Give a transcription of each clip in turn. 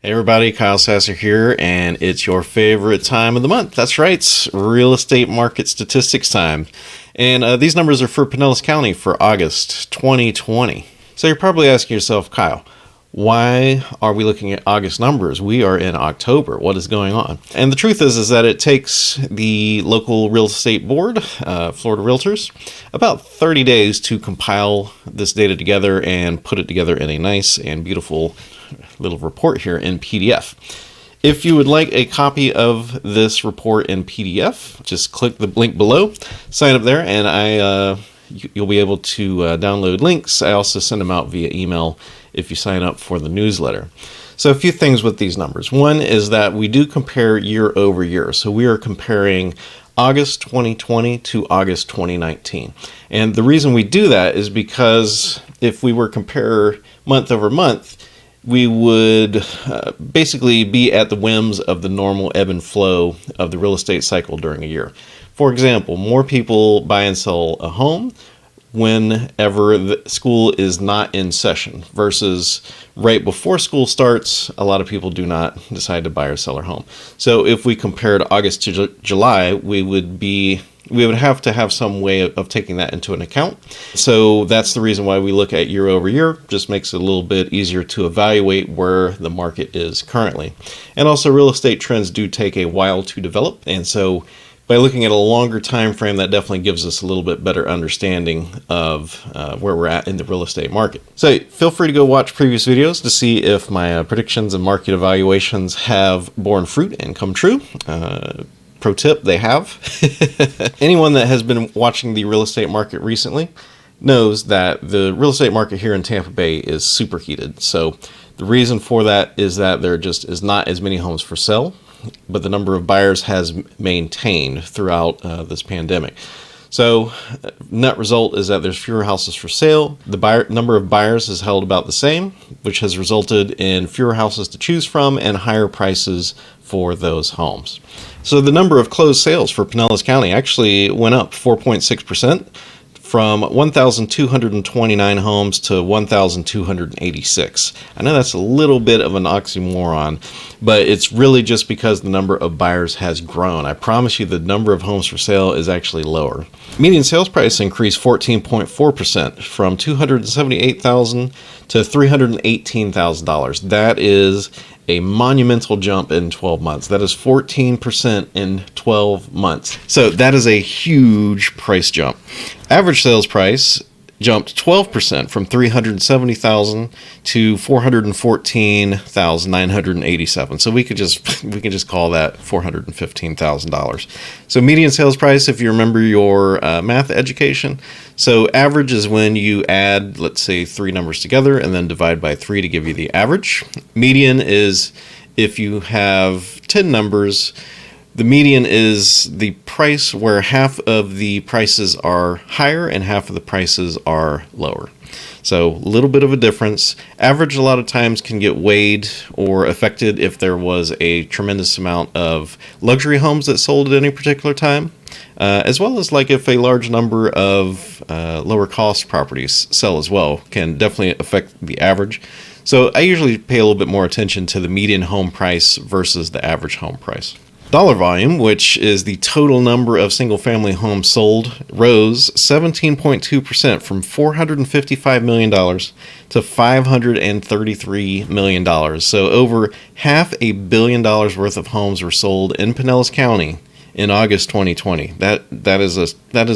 Hey everybody, Kyle Sasser here, and it's your favorite time of the month. That's right, it's real estate market statistics time. And these numbers are for Pinellas County for August 2020. So you're probably asking yourself, Kyle, why are we looking at August numbers? We are in October. What is going on? And the truth is that it takes the local real estate board, Florida Realtors, about 30 days to compile this data together and put it together in a nice and beautiful little report here in PDF. If you would like a copy of this report in PDF, just click the link below, sign up there, and you'll be able to download links. I also send them out via email if you sign up for the newsletter. So a few things with these numbers. One is that we do compare year over year. So we are comparing August 2020 to August 2019. And the reason we do that is because if we were to compare month over month, we would basically be at the whims of the normal ebb and flow of the real estate cycle during a year. For example, more people buy and sell a home whenever the school is not in session versus right before school starts. A lot of people do not decide to buy or sell their home. So if we compared August to July, we would have to have some way of taking that into an account. So that's the reason why we look at year over year. Just makes it a little bit easier to evaluate where the market is currently. And also real estate trends do take a while to develop. And so by looking at a longer time frame, that definitely gives us a little bit better understanding of where we're at in the real estate market. So feel free to go watch previous videos to see if my predictions and market evaluations have borne fruit and come true. Pro tip, they have. Anyone that has been watching the real estate market recently knows that the real estate market here in Tampa Bay is superheated. So the reason for that is that there just is not as many homes for sale, but the number of buyers has maintained throughout this pandemic. So net result is that there's fewer houses for sale. The number of buyers has held about the same, which has resulted in fewer houses to choose from and higher prices for those homes. So the number of closed sales for Pinellas County actually went up 4.6%. From 1,229 homes to 1,286. I know that's a little bit of an oxymoron, but it's really just because the number of buyers has grown. I promise you the number of homes for sale is actually lower. Median sales price increased 14.4% from $278,000 to $318,000. That is a monumental jump in 12 months. That is 14% in 12 months. So that is a huge price jump. Average sales price jumped 12% from $370,000 to $414,987. So we can just call that $415,000. So median sales price, if you remember your math education, so average is when you add, let's say, three numbers together and then divide by 3 to give you the average. Median is if you have 10 numbers. The median is the price where half of the prices are higher and half of the prices are lower. So a little bit of a difference. Average a lot of times can get weighed or affected if there was a tremendous amount of luxury homes that sold at any particular time, as well as like if a large number of lower cost properties sell as well, can definitely affect the average. So I usually pay a little bit more attention to the median home price versus the average home price. Dollar volume, which is the total number of single-family homes sold, rose 17.2% from $455 million to $533 million. So over $500 million worth of homes were sold in Pinellas County in August 2020. That is a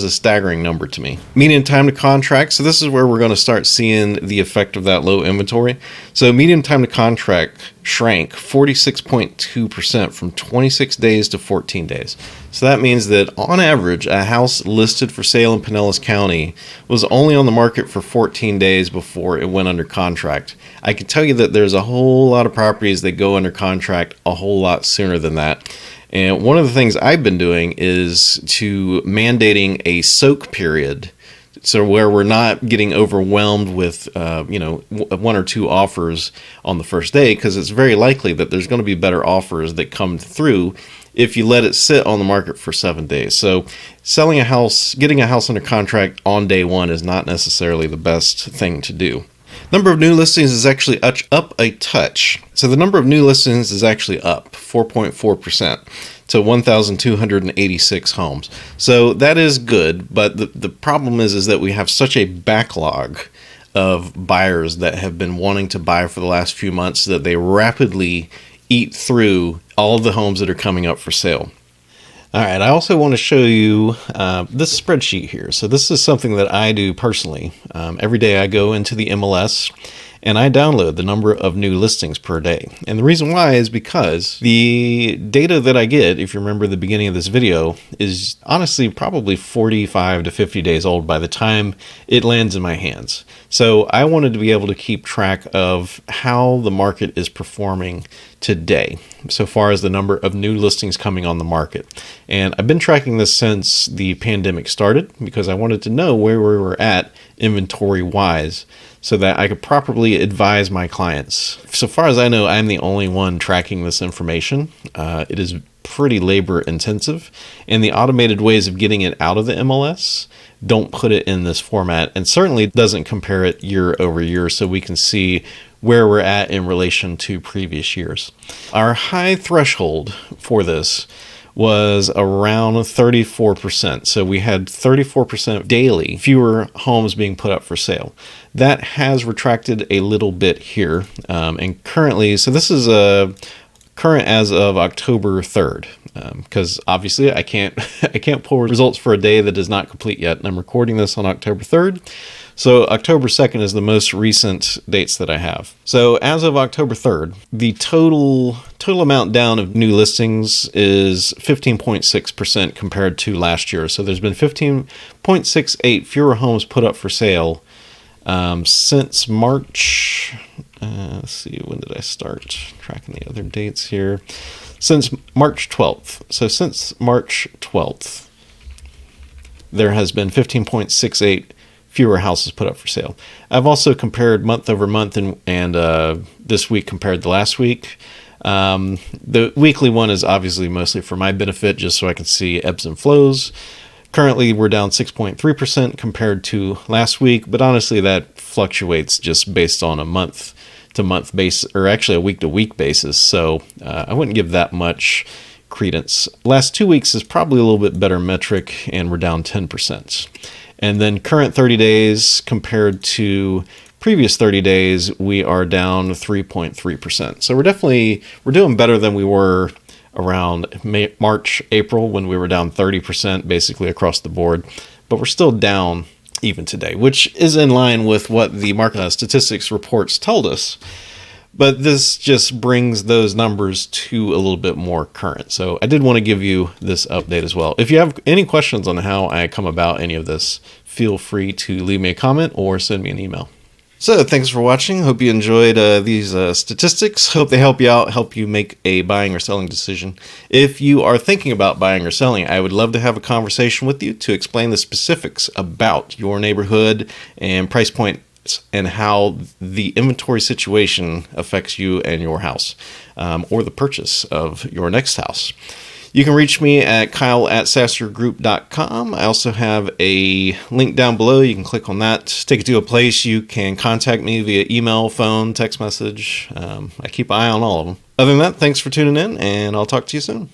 staggering number to me. Median time to contract. So this is where we're going to start seeing the effect of that low inventory. So median time to contract shrank 46.2% from 26 days to 14 days. So that means that on average, a house listed for sale in Pinellas County was only on the market for 14 days before it went under contract. I can tell you that there's a whole lot of properties that go under contract a whole lot sooner than that. And one of the things I've been doing is to mandating a soak period, so where we're not getting overwhelmed with one or two offers on the first day, because it's very likely that there's going to be better offers that come through if you let it sit on the market for 7 days. So selling getting a house under contract on day one is not necessarily the best thing to do. Number of new listings is actually up a touch. So the number of new listings is actually up 4.4% to 1,286 homes. So that is good, but the problem is that we have such a backlog of buyers that have been wanting to buy for the last few months that they rapidly eat through all of the homes that are coming up for sale. All right, I also want to show you this spreadsheet here. So this is something that I do personally. Every day I go into the MLS and I download the number of new listings per day. And the reason why is because the data that I get, if you remember the beginning of this video, is honestly probably 45 to 50 days old by the time it lands in my hands. So I wanted to be able to keep track of how the market is performing today, so far as the number of new listings coming on the market. And I've been tracking this since the pandemic started because I wanted to know where we were at inventory wise so that I could properly advise my clients. So far as I know, I'm the only one tracking this information. It is pretty labor intensive, and the automated ways of getting it out of the MLS don't put it in this format, and certainly doesn't compare it year over year so we can see where we're at in relation to previous years. Our high threshold for this was around 34%. So we had 34% daily fewer homes being put up for sale. That has retracted a little bit here. And currently, so this is current as of October 3rd, because obviously I can't pull results for a day that is not complete yet. And I'm recording this on October 3rd. So October 2nd is the most recent dates that I have. So as of October 3rd, the total amount down of new listings is 15.6% compared to last year. So there's been 15.68 fewer homes put up for sale since March. Let's see, when did I start tracking the other dates here? Since March 12th. So since March 12th, there has been 15.68 fewer houses put up for sale. I've also compared month over month and this week compared to last week. The weekly one is obviously mostly for my benefit, just so I can see ebbs and flows. Currently, we're down 6.3% compared to last week, but honestly, that fluctuates just based on a month-to-month basis, or actually a week-to-week basis. So I wouldn't give that much credence. Last 2 weeks is probably a little bit better metric, and we're down 10%. And then current 30 days compared to previous 30 days, we are down 3.3%. So we're doing better than we were around March, April, when we were down 30% basically across the board. But we're still down even today, which is in line with what the market statistics reports told us. But this just brings those numbers to a little bit more current. So I did want to give you this update as well. If you have any questions on how I come about any of this, feel free to leave me a comment or send me an email. So thanks for watching. Hope you enjoyed these statistics. Hope they help you out, help you make a buying or selling decision. If you are thinking about buying or selling, I would love to have a conversation with you to explain the specifics about your neighborhood and price point and how the inventory situation affects you and your house, or the purchase of your next house. You can reach me at kyle@sassergroup.com. I also have a link down below. You can click on that, take it to a place you can contact me via email, phone, text message. I keep an eye on all of them. Other than that, thanks for tuning in, and I'll talk to you soon.